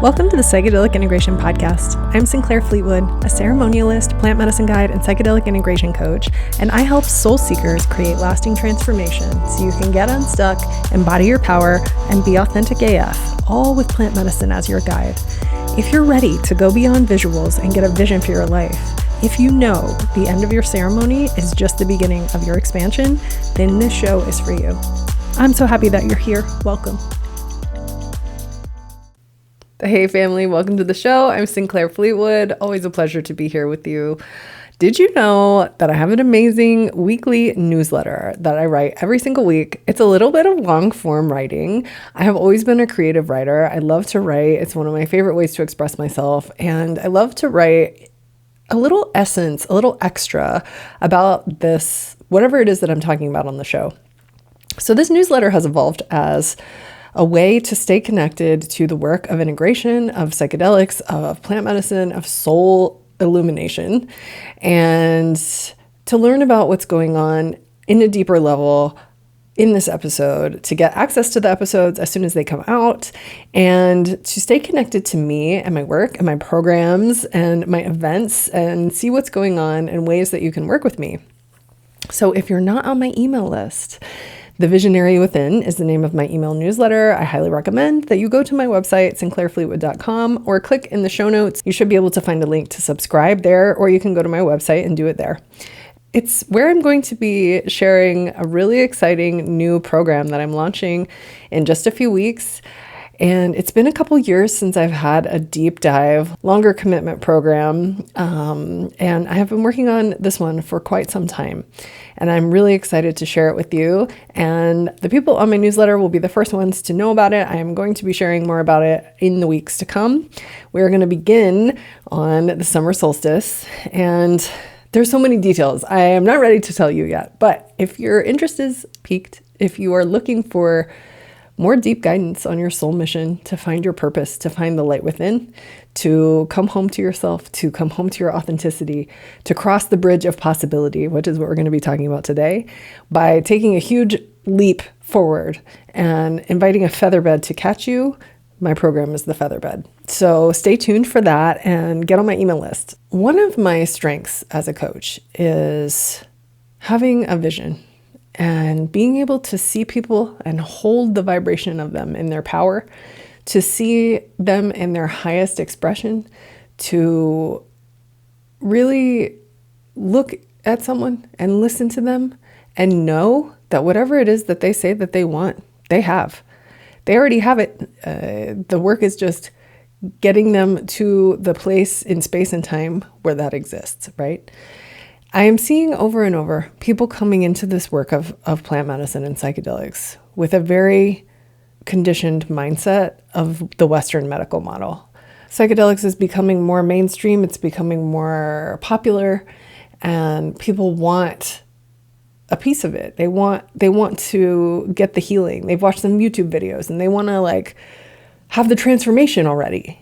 Welcome to the Psychedelic Integration Podcast. I'm Sinclair Fleetwood, a ceremonialist, plant medicine guide, and psychedelic integration coach, and I help soul seekers create lasting transformation so you can get unstuck, embody your power, and be authentic AF, all with plant medicine as your guide. If you're ready to go beyond visuals and get a vision for your life, if you know the end of your ceremony is just the beginning of your expansion, then this show is for you. I'm so happy that you're here. Welcome. Hey family, welcome to the show. I'm Sinclair Fleetwood. Always a pleasure to be here with you. Did you know that I have an amazing weekly newsletter that I write every single week? It's a little bit of long form writing. I have always been a creative writer. I love to write. It's one of my favorite ways to express myself. And I love to write a little essence, a little extra about this, whatever it is that I'm talking about on the show. So this newsletter has evolved as a way to stay connected to the work of integration, of psychedelics, of plant medicine, of soul illumination, and to learn about what's going on in a deeper level in this episode, to get access to the episodes as soon as they come out, and to stay connected to me and my work and my programs and my events and see what's going on and ways that you can work with me. So if you're not on my email list, The Visionary Within is the name of my email newsletter. I highly recommend that you go to my website, sinclairfleetwood.com, or click in the show notes. You should be able to find a link to subscribe there, or you can go to my website and do it there. It's where I'm going to be sharing a really exciting new program that I'm launching in just a few weeks. And it's been a couple years since I've had a deep dive, longer commitment program. And I have been working on this one for quite some time. And I'm really excited to share it with you. And the people on my newsletter will be the first ones to know about it. I am going to be sharing more about it in the weeks to come. We're going to begin on the summer solstice. And there's so many details I am not ready to tell you yet. But if your interest is piqued, if you are looking for more deep guidance on your soul mission, to find your purpose, to find the light within, to come home to yourself, to come home to your authenticity, to cross the bridge of possibility, which is what we're going to be talking about today, by taking a huge leap forward and inviting a featherbed to catch you, my program is the featherbed. So stay tuned for that and get on my email list. One of my strengths as a coach is having a vision and being able to see people and hold the vibration of them in their power, to see them in their highest expression, to really look at someone and listen to them and know that whatever it is that they say that they want, they have. They already have it. The work is just getting them to the place in space and time where that exists, right? I am seeing over and over people coming into this work of plant medicine and psychedelics with a very conditioned mindset of the Western medical model. Psychedelics is becoming more mainstream, it's becoming more popular, and people want a piece of it. They want to get the healing. They've watched some YouTube videos and they want to have the transformation already.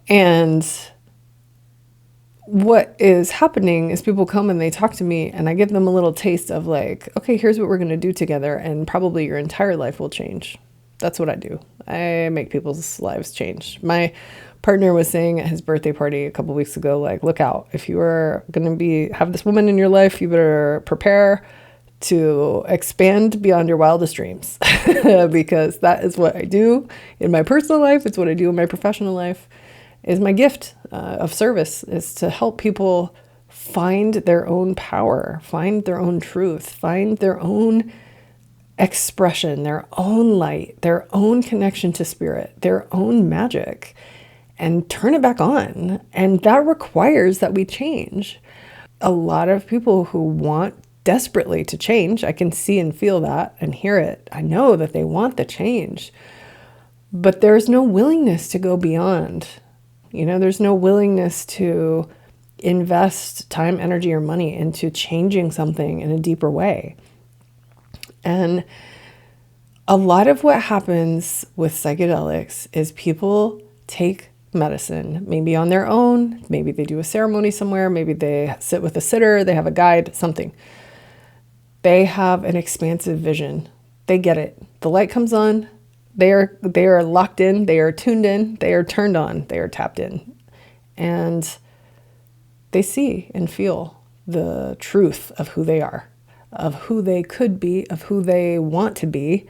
And what is happening is people come and they talk to me and I give them a little taste of okay, here's what we're going to do together, and probably your entire life will change. That's what I do. I make people's lives change. My partner was saying at his birthday party a couple weeks ago, look out. If you are going to have this woman in your life, you better prepare to expand beyond your wildest dreams because that is what I do in my personal life. It's what I do in my professional life. Is my gift of service, is to help people find their own power, find their own truth, find their own expression, their own light, their own connection to spirit, their own magic, and turn it back on. And that requires that we change. A lot of people who want desperately to change, I can see and feel that and hear it. I know that they want the change, but there's no willingness to go beyond. There's no willingness to invest time, energy, or money into changing something in a deeper way. And a lot of what happens with psychedelics is people take medicine, maybe on their own, maybe they do a ceremony somewhere, maybe they sit with a sitter, they have a guide, something. They have an expansive vision. They get it. The light comes on, They are locked in, they are tuned in, they are turned on, they are tapped in. And they see and feel the truth of who they are, of who they could be, of who they want to be,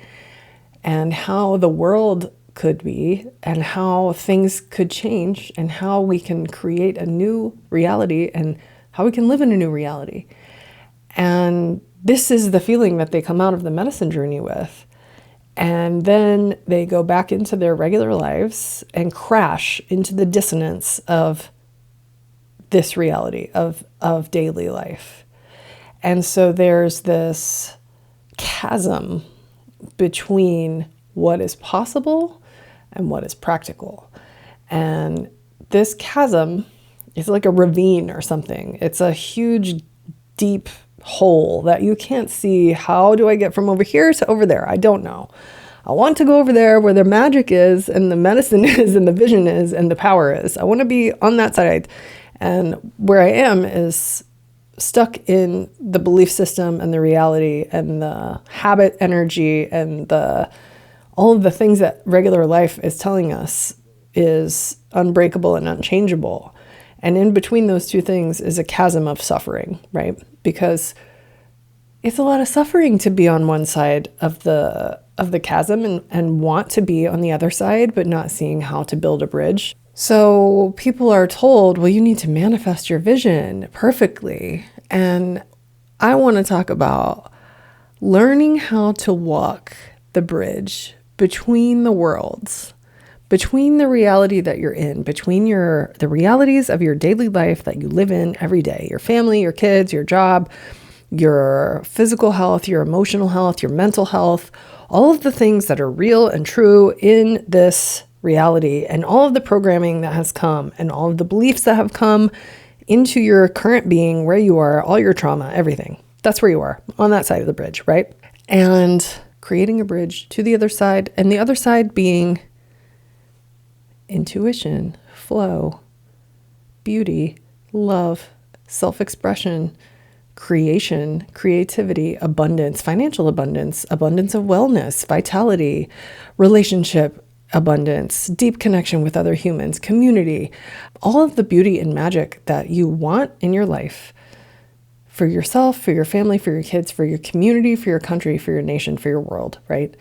and how the world could be, and how things could change, and how we can create a new reality, and how we can live in a new reality. And this is the feeling that they come out of the medicine journey with. And then they go back into their regular lives and crash into the dissonance of this reality of daily life. And so there's this chasm between what is possible and what is practical. And this chasm is like a ravine or something. It's a huge, deep hole that you can't see. How do I get from over here to over there? I don't know. I want to go over there where the magic is and the medicine is and the vision is and the power is. I want to be on that side. And where I am is stuck in the belief system and the reality and the habit energy and all of the things that regular life is telling us is unbreakable and unchangeable. And in between those two things is a chasm of suffering, right? Because it's a lot of suffering to be on one side of the chasm and want to be on the other side, but not seeing how to build a bridge. So people are told, well, you need to manifest your vision perfectly. And I want to talk about learning how to walk the bridge between the worlds, between the reality that you're in, between the realities of your daily life that you live in every day, your family, your kids, your job, your physical health, your emotional health, your mental health, all of the things that are real and true in this reality, and all of the programming that has come and all of the beliefs that have come into your current being, where you are, all your trauma, everything. That's where you are, on that side of the bridge, right? And creating a bridge to the other side, and the other side being intuition, flow, beauty, love, self-expression, creation, creativity, abundance, financial abundance, abundance of wellness, vitality, relationship abundance, deep connection with other humans, community, all of the beauty and magic that you want in your life for yourself, for your family, for your kids, for your community, for your country, for your nation, for your world, right?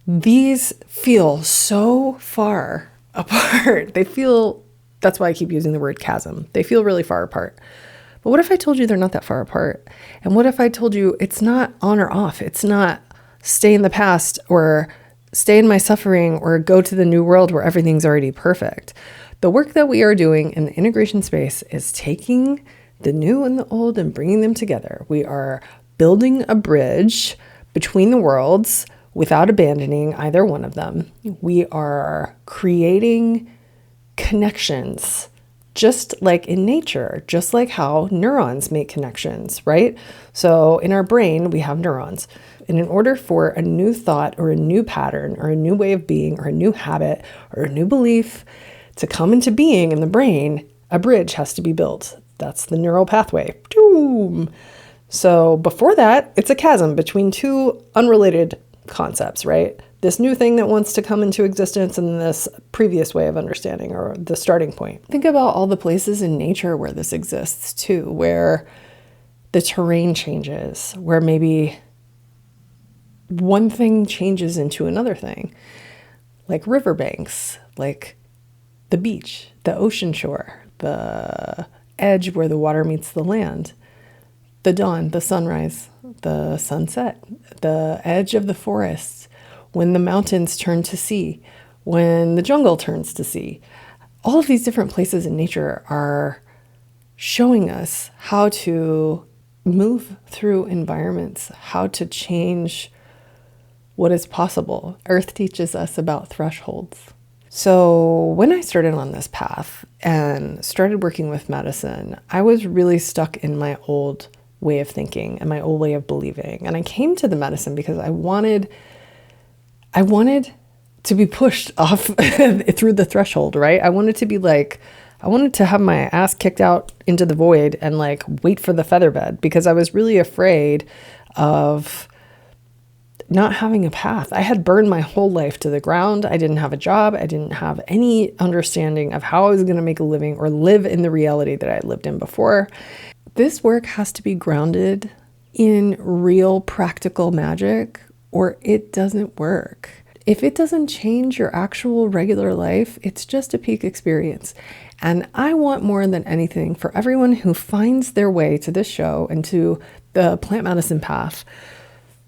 These feel so far apart. That's why I keep using the word chasm. They feel really far apart. But what if I told you they're not that far apart? And what if I told you it's not on or off? It's not stay in the past or stay in my suffering or go to the new world where everything's already perfect. The work that we are doing in the integration space is taking the new and the old and bringing them together. We are building a bridge between the worlds without abandoning either one of them. We are creating connections, just like in nature, just like how neurons make connections, right? So in our brain, we have neurons. And in order for a new thought or a new pattern or a new way of being or a new habit or a new belief to come into being in the brain, a bridge has to be built. That's the neural pathway. Boom. So before that, it's a chasm between two unrelated concepts, right? This new thing that wants to come into existence and this previous way of understanding or the starting point. Think about all the places in nature where this exists too, where the terrain changes, where maybe one thing changes into another thing, like riverbanks, like the beach, the ocean shore, the edge where the water meets the land, the dawn, the sunrise, the sunset, the edge of the forest, when the mountains turn to sea, when the jungle turns to sea. All of these different places in nature are showing us how to move through environments, how to change what is possible. Earth teaches us about thresholds. So when I started on this path and started working with medicine, I was really stuck in my old way of thinking and my old way of believing. And I came to the medicine because I wanted to be pushed off through the threshold, right? I wanted to have my ass kicked out into the void and like wait for the feather bed, because I was really afraid of not having a path. I had burned my whole life to the ground. I didn't have a job. I didn't have any understanding of how I was going to make a living or live in the reality that I lived in before. This work has to be grounded in real practical magic, or it doesn't work. If it doesn't change your actual regular life, it's just a peak experience. And I want more than anything for everyone who finds their way to this show and to the plant medicine path,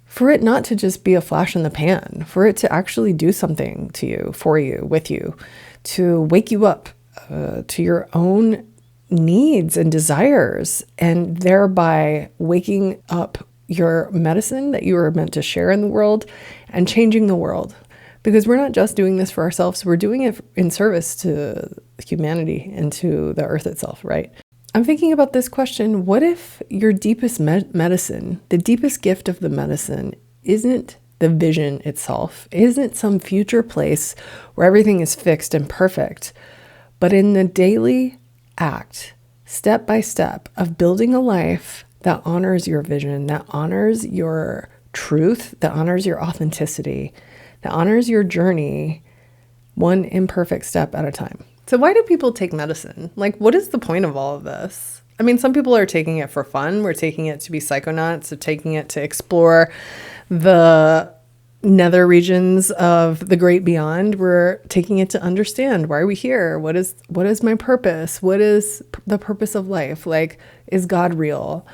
for it not to just be a flash in the pan, for it to actually do something to you, for you, with you, to wake you up to your own needs and desires, and thereby waking up your medicine that you are meant to share in the world and changing the world. Because we're not just doing this for ourselves, we're doing it in service to humanity and to the earth itself, right? I'm thinking about this question: what if your deepest medicine, the deepest gift of the medicine, isn't the vision itself, isn't some future place where everything is fixed and perfect, but in the daily act, step by step, of building a life that honors your vision, that honors your truth, that honors your authenticity, that honors your journey, one imperfect step at a time. So why do people take medicine? Like, what is the point of all of this? I mean, some people are taking it for fun. We're taking it to be psychonauts, or taking it to explore the nether regions of the great beyond. We're taking it to understand, why are we here? What is my purpose? What is the purpose of life? Like, is God real?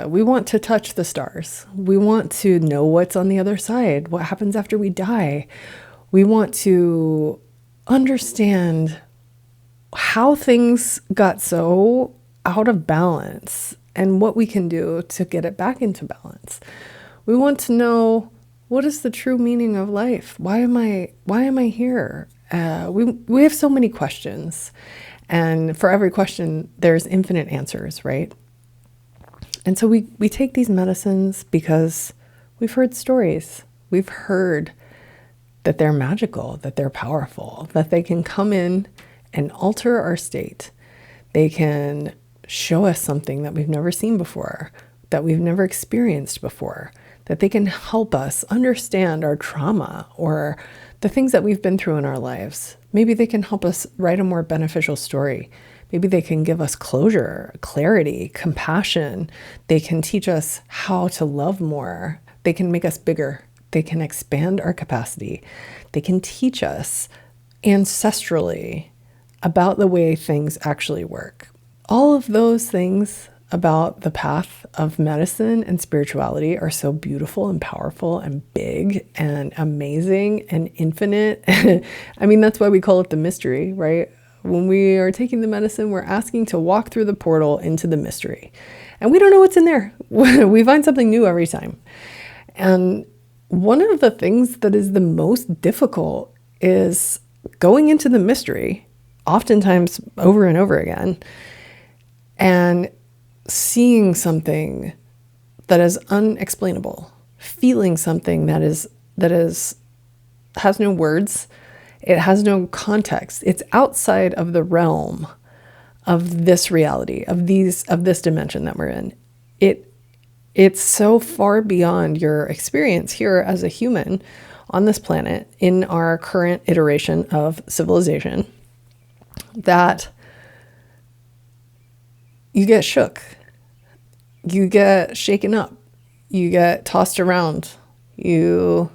We want to touch the stars. We want to know what's on the other side, what happens after we die. We want to understand how things got so out of balance and what we can do to get it back into balance. We want to know, what is the true meaning of life? Why am I here? We have so many questions, and for every question, there's infinite answers, right? And so we take these medicines because we've heard stories. We've heard that they're magical, that they're powerful, that they can come in and alter our state. They can show us something that we've never seen before, that we've never experienced before, that they can help us understand our trauma or the things that we've been through in our lives. Maybe they can help us write a more beneficial story. Maybe they can give us closure, clarity, compassion. They can teach us how to love more. They can make us bigger. They can expand our capacity. They can teach us ancestrally about the way things actually work. All of those things about the path of medicine and spirituality are so beautiful and powerful and big and amazing and infinite. I mean, that's why we call it the mystery, right? When we are taking the medicine, we're asking to walk through the portal into the mystery. And we don't know what's in there. We find something new every time. And one of the things that is the most difficult is going into the mystery, oftentimes over and over again, and seeing something that is unexplainable, feeling something that has no words, it has no context. It's outside of the realm of this reality, of this dimension that we're in. It's so far beyond your experience here as a human on this planet in our current iteration of civilization that you get shook, you get shaken up, you get tossed around, you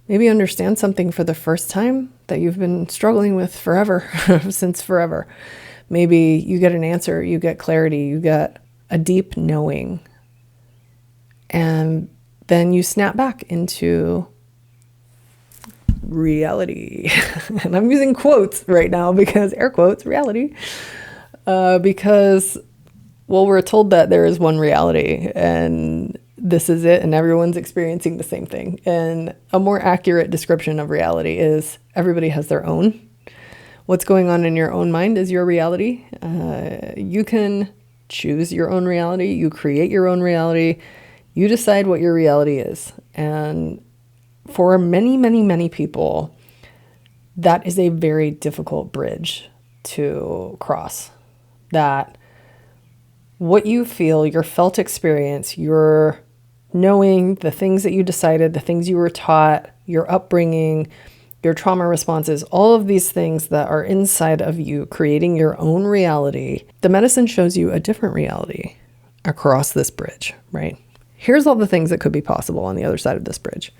maybe understand something for the first time that you've been struggling with forever, since forever. Maybe you get an answer, you get clarity, you get a deep knowing. And then you snap back into reality. And I'm using quotes right now because, air quotes, reality. Because, well, we're told that there is one reality and this is it, and everyone's experiencing the same thing. And a more accurate description of reality is everybody has their own. What's going on in your own mind is your reality. You can choose your own reality. You create your own reality. You decide what your reality is. And for many, many, many people, that is a very difficult bridge to cross. That what you feel, your felt experience, your knowing the things that you decided, the things you were taught, your upbringing, your trauma responses, all of these things that are inside of you, creating your own reality. The medicine shows you a different reality across this bridge, right? Here's all the things that could be possible on the other side of this bridge.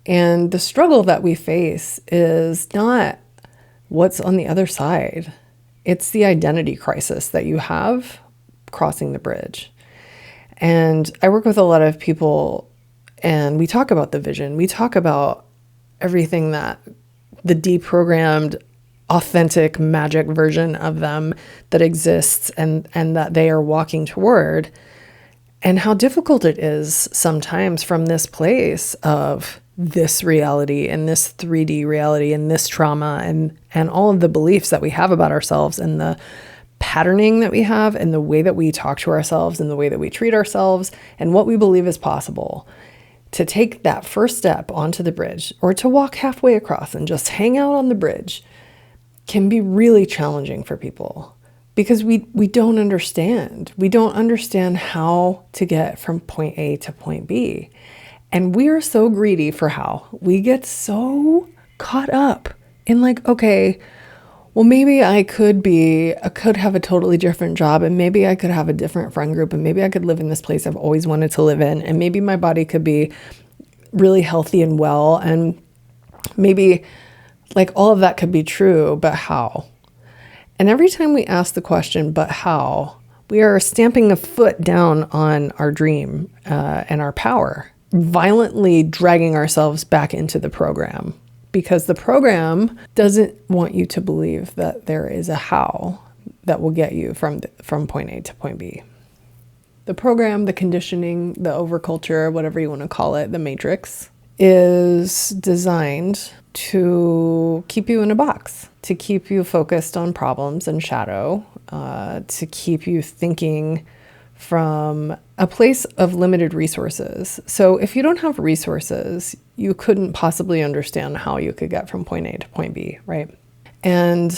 And the struggle that we face is not what's on the other side. It's the identity crisis that you have crossing the bridge. And I work with a lot of people, and we talk about the vision. We talk about everything that the deprogrammed, authentic, magic version of them that exists and that they are walking toward, and how difficult it is sometimes from this place of this reality and this 3D reality and this trauma and all of the beliefs that we have about ourselves and the patterning that we have and the way that we talk to ourselves and the way that we treat ourselves and what we believe is possible. To take that first step onto the bridge or to walk halfway across and just hang out on the bridge can be really challenging for people because we don't understand. We don't understand how to get from point A to point B. And we are so greedy for how. We get so caught up in like, okay, well, maybe I could have a totally different job, and maybe I could have a different friend group, and maybe I could live in this place I've always wanted to live in, and maybe my body could be really healthy and well, and maybe like all of that could be true, but how? And every time we ask the question, but how, we are stamping a foot down on our dream and our power, violently dragging ourselves back into the program. Because the program doesn't want you to believe that there is a how that will get you from point A to point B. The program, the conditioning, the overculture, whatever you want to call it, the matrix, is designed to keep you in a box, to keep you focused on problems and shadow, to keep you thinking from a place of limited resources. So if you don't have resources, you couldn't possibly understand how you could get from point A to point B, right? And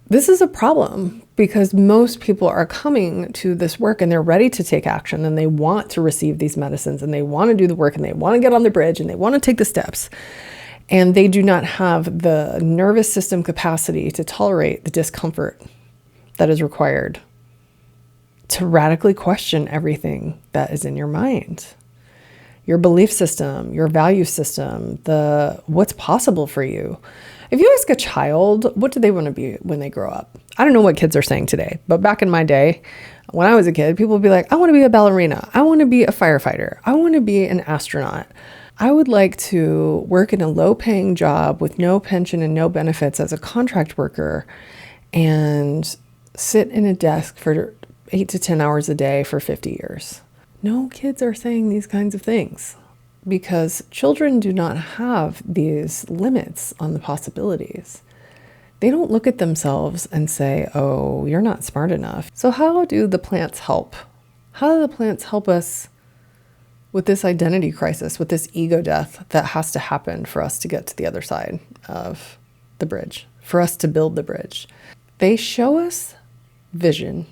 this is a problem because most people are coming to this work and they're ready to take action and they want to receive these medicines and they want to do the work and they want to get on the bridge and they want to take the steps. And they do not have the nervous system capacity to tolerate the discomfort that is required to radically question everything that is in your mind, your belief system, your value system, what's possible for you. If you ask a child, what do they want to be when they grow up? I don't know what kids are saying today, but back in my day, when I was a kid, people would be like, I want to be a ballerina. I want to be a firefighter. I want to be an astronaut. I would like to work in a low-paying job with no pension and no benefits as a contract worker and sit in a desk for 8 to 10 hours a day for 50 years. No kids are saying these kinds of things because children do not have these limits on the possibilities. They don't look at themselves and say, oh, you're not smart enough. So how do the plants help? How do the plants help us with this identity crisis, with this ego death that has to happen for us to get to the other side of the bridge, for us to build the bridge? They show us vision.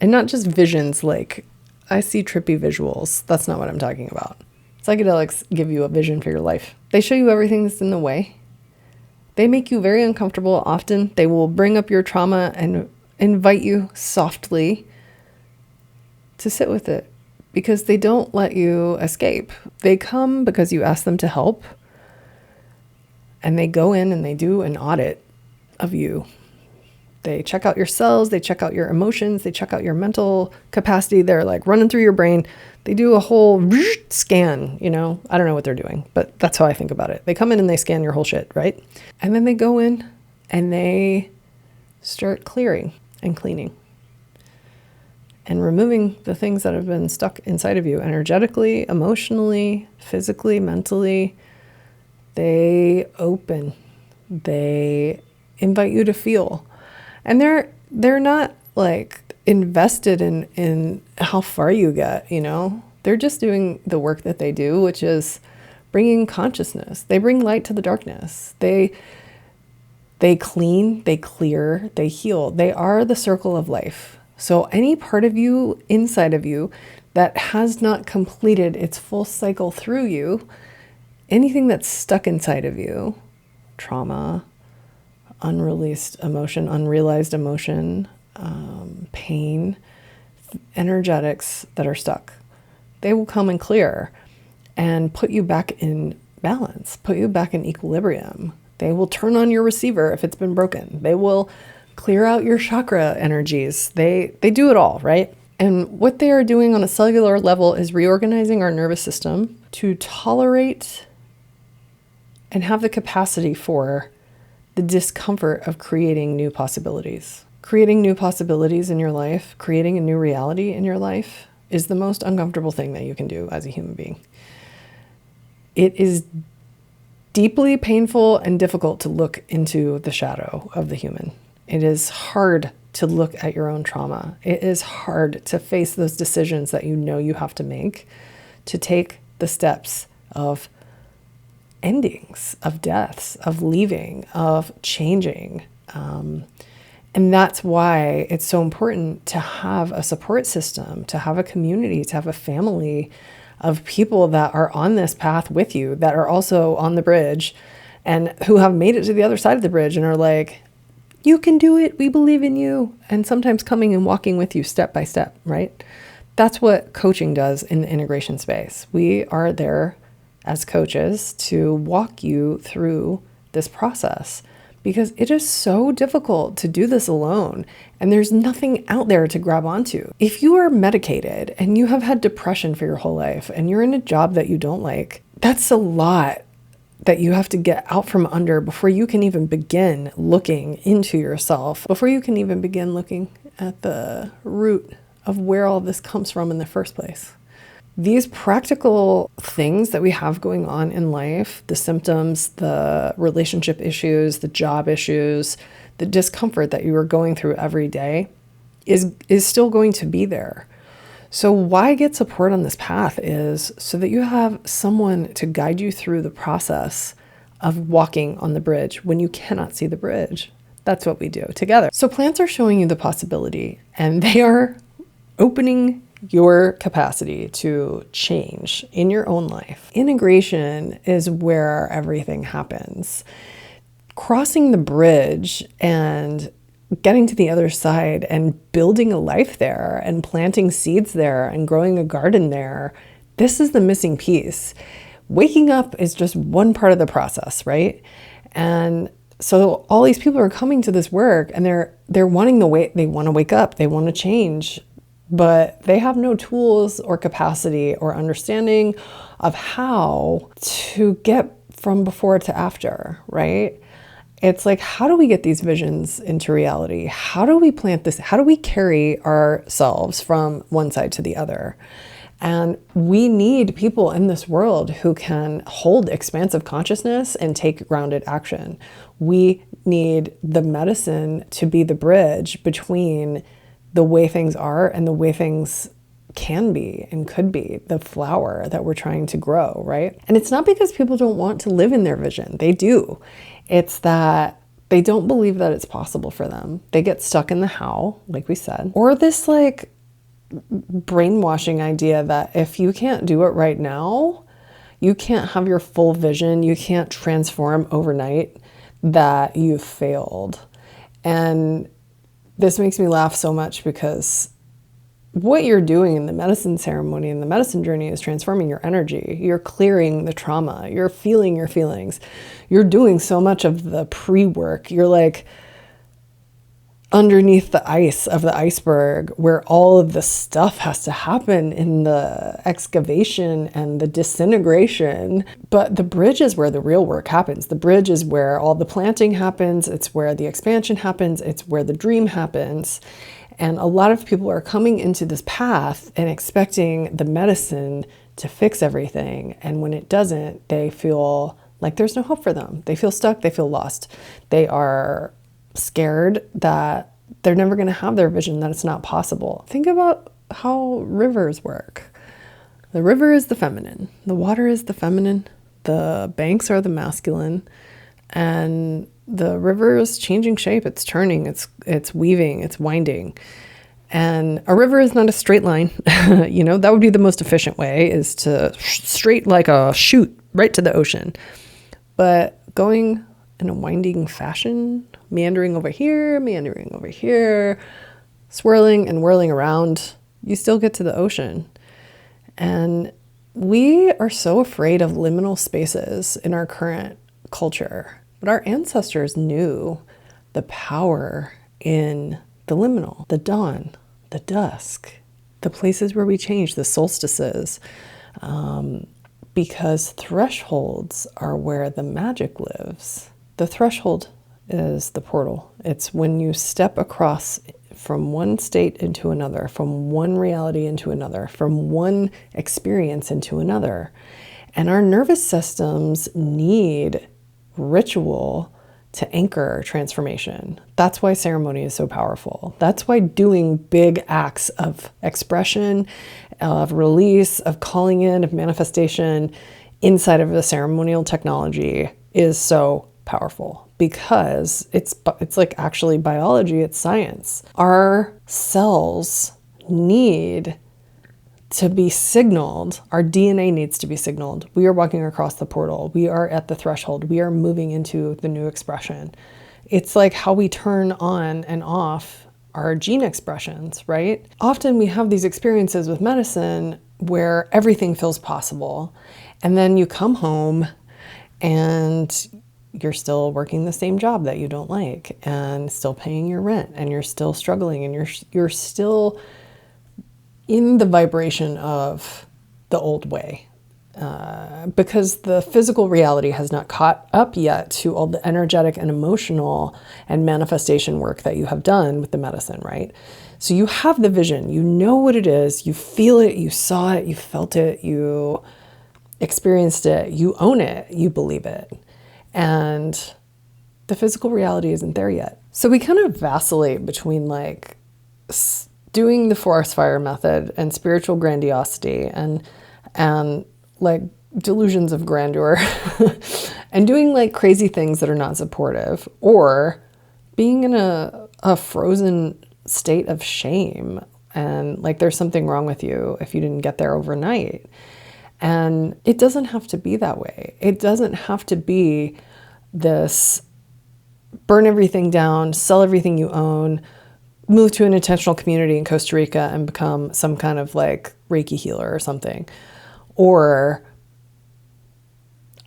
And not just visions like, I see trippy visuals. That's not what I'm talking about. Psychedelics give you a vision for your life. They show you everything that's in the way. They make you very uncomfortable often. They will bring up your trauma and invite you softly to sit with it because they don't let you escape. They come because you ask them to help, and they go in and they do an audit of you. They check out your cells, they check out your emotions, they check out your mental capacity. They're like running through your brain. They do a whole scan, I don't know what they're doing, but that's how I think about it. They come in and they scan your whole shit, right? And then they go in and they start clearing and cleaning and removing the things that have been stuck inside of you energetically, emotionally, physically, mentally. They open, they invite you to feel. And they're not like invested in how far you get, They're just doing the work that they do, which is bringing consciousness. They bring light to the darkness. They clean, they clear, they heal. They are the circle of life. So any part of you, inside of you, that has not completed its full cycle through you, anything that's stuck inside of you, trauma, unreleased emotion, unrealized emotion, pain, energetics that are stuck, they will come and clear and put you back in balance, put you back in equilibrium. They will turn on your receiver if it's been broken. They will clear out your chakra energies. They do it all, right? And what they are doing on a cellular level is reorganizing our nervous system to tolerate and have the capacity for the discomfort of creating new possibilities. Creating new possibilities in your life, creating a new reality in your life is the most uncomfortable thing that you can do as a human being. It is deeply painful and difficult to look into the shadow of the human. It is hard to look at your own trauma. It is hard to face those decisions that you know you have to make, to take the steps of endings, of deaths, of leaving, of changing. And that's why it's so important to have a support system, to have a community, to have a family of people that are on this path with you, that are also on the bridge and who have made it to the other side of the bridge and are like, you can do it. We believe in you. And sometimes coming and walking with you step by step, right? That's what coaching does in the integration space. We are there as coaches to walk you through this process because it is so difficult to do this alone. And there's nothing out there to grab onto. If you are medicated and you have had depression for your whole life and you're in a job that you don't like, that's a lot that you have to get out from under before you can even begin looking into yourself, before you can even begin looking at the root of where all this comes from in the first place. These practical things that we have going on in life, the symptoms, the relationship issues, the job issues, the discomfort that you are going through every day is still going to be there. So why get support on this path is so that you have someone to guide you through the process of walking on the bridge when you cannot see the bridge. That's what we do together. So plants are showing you the possibility, and they are opening your capacity to change in your own life. Integration is where everything happens. Crossing the bridge and getting to the other side and building a life there and planting seeds there and growing a garden there, this is the missing piece. Waking up is just one part of the process, right? And so all these people are coming to this work and they're wanting they want to wake up, they want to change, but they have no tools or capacity or understanding of how to get from before to after, right? It's like, how do we get these visions into reality? How do we plant this? How do we carry ourselves from one side to the other? And we need people in this world who can hold expansive consciousness and take grounded action. We need the medicine to be the bridge between the way things are and the way things can be and could be, the flower that we're trying to grow, right? And it's not because people don't want to live in their vision. They do. It's that they don't believe that it's possible for them. They get stuck in the how, like we said, or this like brainwashing idea that if you can't do it right now, you can't have your full vision, you can't transform overnight, that you've failed. And this makes me laugh so much because what you're doing in the medicine ceremony and the medicine journey is transforming your energy. You're clearing the trauma. You're feeling your feelings. You're doing so much of the pre-work. You're like underneath the ice of the iceberg where all of the stuff has to happen in the excavation and the disintegration. But the bridge is where the real work happens. The bridge is where all the planting happens. It's where the expansion happens. It's where the dream happens. And a lot of people are coming into this path and expecting the medicine to fix everything. And when it doesn't, they feel like there's no hope for them. They feel stuck. They feel lost. They are scared that they're never going to have their vision, that it's not possible. Think about how rivers work. The river is the feminine. The water is the feminine. The banks are the masculine. And the river is changing shape. It's turning. It's weaving. It's winding. And a river is not a straight line. That would be the most efficient way, is to straight like a chute right to the ocean. But going in a winding fashion, meandering over here, swirling and whirling around, you still get to the ocean. And we are so afraid of liminal spaces in our current culture. But our ancestors knew the power in the liminal, the dawn, the dusk, the places where we change, the solstices, because thresholds are where the magic lives. The threshold is the portal. It's when you step across from one state into another, from one reality into another, from one experience into another. And our nervous systems need ritual to anchor transformation. That's why ceremony is so powerful. That's why doing big acts of expression, of release, of calling in, of manifestation inside of a ceremonial technology is so powerful, because it's like actually biology, it's science. Our cells need to be signaled. Our DNA needs to be signaled. We are walking across the portal. We are at the threshold. We are moving into the new expression. It's like how we turn on and off our gene expressions, right? Often we have these experiences with medicine where everything feels possible. And then you come home and you're still working the same job that you don't like, and still paying your rent, and you're still struggling, and you're still in the vibration of the old way, because the physical reality has not caught up yet to all the energetic and emotional and manifestation work that you have done with the medicine, right? So you have the vision, you know what it is, you feel it, you saw it, you felt it, you experienced it, you own it, you believe it. And the physical reality isn't there yet. So we kind of vacillate between like doing the forest fire method and spiritual grandiosity and like delusions of grandeur and doing like crazy things that are not supportive, or being in a frozen state of shame and like there's something wrong with you if you didn't get there overnight. And it doesn't have to be that way. It doesn't have to be this burn everything down, sell everything you own, move to an intentional community in Costa Rica and become some kind of like Reiki healer or something. Or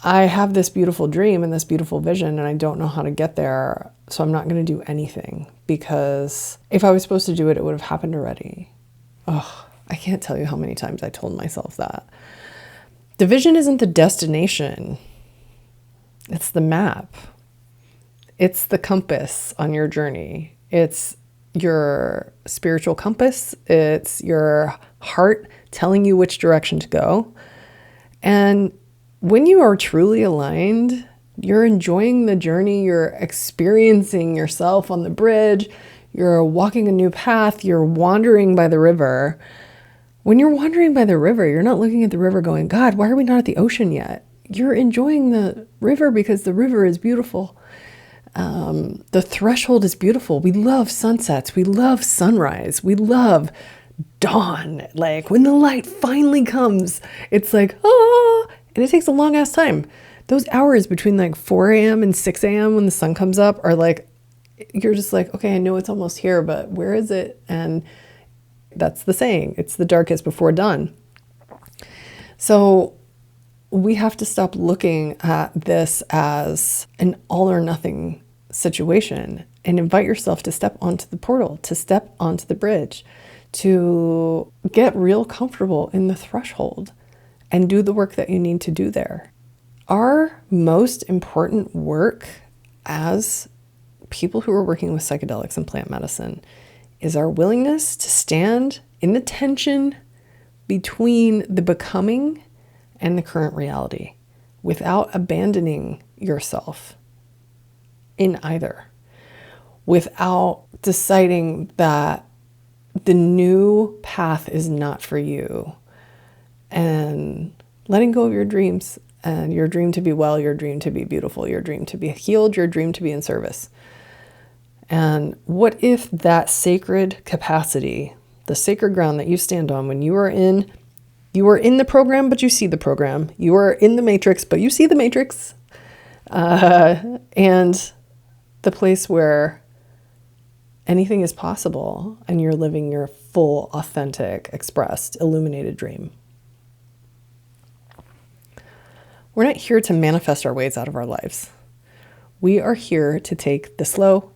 I have this beautiful dream and this beautiful vision and I don't know how to get there, so I'm not going to do anything, because if I was supposed to do it, it would have happened already. Oh, I can't tell you how many times I told myself that. The vision isn't the destination. It's the map. It's the compass on your journey. It's your spiritual compass. It's your heart telling you which direction to go. And when you are truly aligned, you're enjoying the journey. You're experiencing yourself on the bridge. You're walking a new path. You're wandering by the river. When you're wandering by the river, you're not looking at the river going, God, why are we not at the ocean yet? You're enjoying the river because the river is beautiful. The threshold is beautiful. We love sunsets. We love sunrise. We love dawn. Like when the light finally comes, it's like, ah, and it takes a long ass time. Those hours between like 4 a.m. and 6 a.m. when the sun comes up are like, you're just like, okay, I know it's almost here, but where is it? And that's the saying, it's the darkest before dawn. So we have to stop looking at this as an all or nothing situation and invite yourself to step onto the portal, to step onto the bridge, to get real comfortable in the threshold and do the work that you need to do there. Our most important work as people who are working with psychedelics and plant medicine is our willingness to stand in the tension between the becoming and the current reality without abandoning yourself in either, without deciding that the new path is not for you, and letting go of your dreams and your dream to be well, your dream to be beautiful, your dream to be healed, your dream to be in service. And what if that sacred capacity, the sacred ground that you stand on when you are in the program, but you see the program. You are in the matrix, but you see the matrix. And the place where anything is possible and you're living your full, authentic, expressed, illuminated dream. We're not here to manifest our ways out of our lives. We are here to take the slow,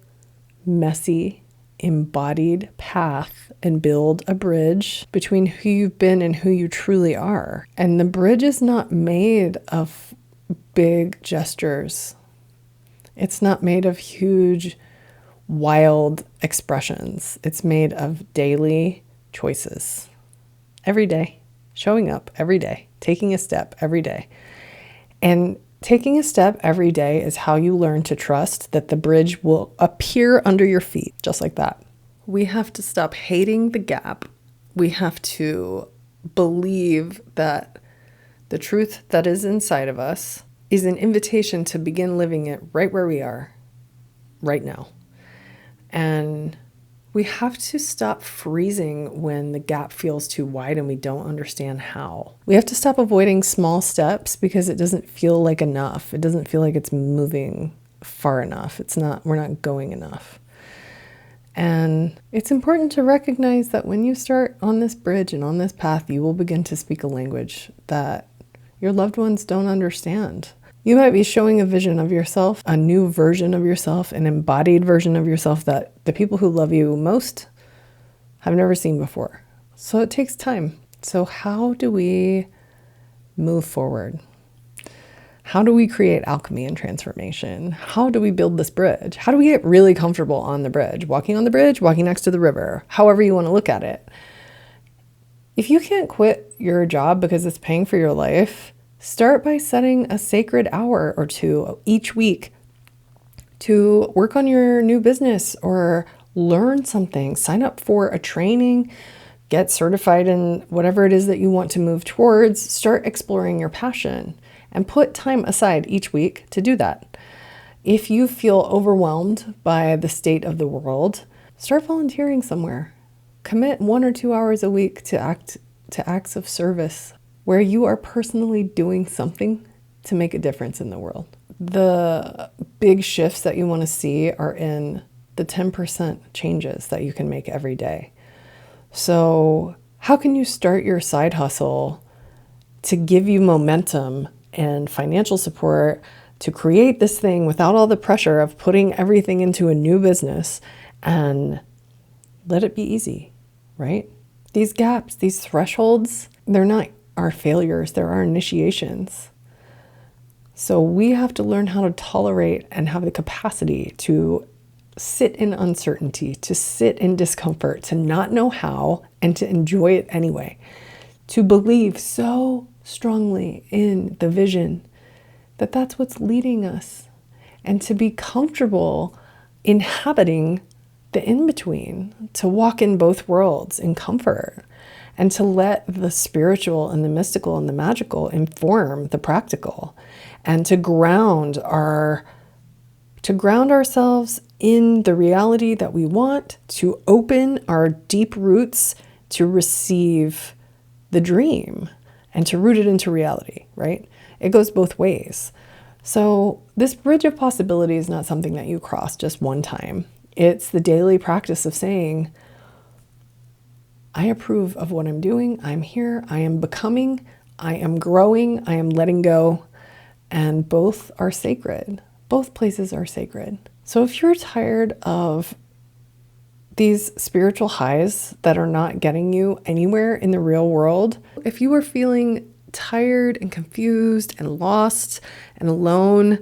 messy, embodied path and build a bridge between who you've been and who you truly are. And the bridge is not made of big gestures. It's not made of huge, wild expressions. It's made of daily choices. Every day, showing up every day, taking a step every day. And taking a step every day is how you learn to trust that the bridge will appear under your feet, just like that. We have to stop hating the gap. We have to believe that the truth that is inside of us is an invitation to begin living it right where we are, right now. And we have to stop freezing when the gap feels too wide and we don't understand how. We have to stop avoiding small steps because it doesn't feel like enough. It doesn't feel like it's moving far enough. We're not going enough. And it's important to recognize that when you start on this bridge and on this path, you will begin to speak a language that your loved ones don't understand. You might be showing a vision of yourself, a new version of yourself, an embodied version of yourself that the people who love you most have never seen before. So it takes time. So how do we move forward? How do we create alchemy and transformation? How do we build this bridge? How do we get really comfortable on the bridge? Walking on the bridge, walking next to the river, however you want to look at it. If you can't quit your job because it's paying for your life, start by setting a sacred hour or two each week to work on your new business or learn something. Sign up for a training, get certified in whatever it is that you want to move towards. Start exploring your passion and put time aside each week to do that. If you feel overwhelmed by the state of the world, start volunteering somewhere. Commit 1 or 2 hours a week to acts of service where you are personally doing something to make a difference in the world. The big shifts that you want to see are in the 10% changes that you can make every day. So how can you start your side hustle to give you momentum and financial support to create this thing without all the pressure of putting everything into a new business and let it be easy, right? These gaps, these thresholds, they're not our failures, they're our initiations. So we have to learn how to tolerate and have the capacity to sit in uncertainty, to sit in discomfort, to not know how, and to enjoy it anyway. To believe so strongly in the vision that that's what's leading us. And to be comfortable inhabiting the in-between, to walk in both worlds in comfort. And to let the spiritual and the mystical and the magical inform the practical, and to ground ourselves in the reality that we want, to open our deep roots to receive the dream and to root it into reality, right? It goes both ways. So this bridge of possibility is not something that you cross just one time. It's the daily practice of saying, I approve of what I'm doing. I'm here. I am becoming. I am growing. I am letting go. And both are sacred. Both places are sacred. So if you're tired of these spiritual highs that are not getting you anywhere in the real world, if you are feeling tired and confused and lost and alone,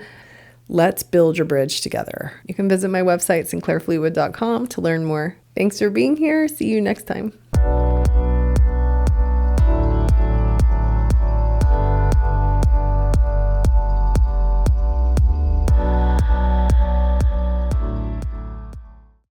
let's build your bridge together. You can visit my website, sinclairfleetwood.com, to learn more. Thanks for being here. See you next time.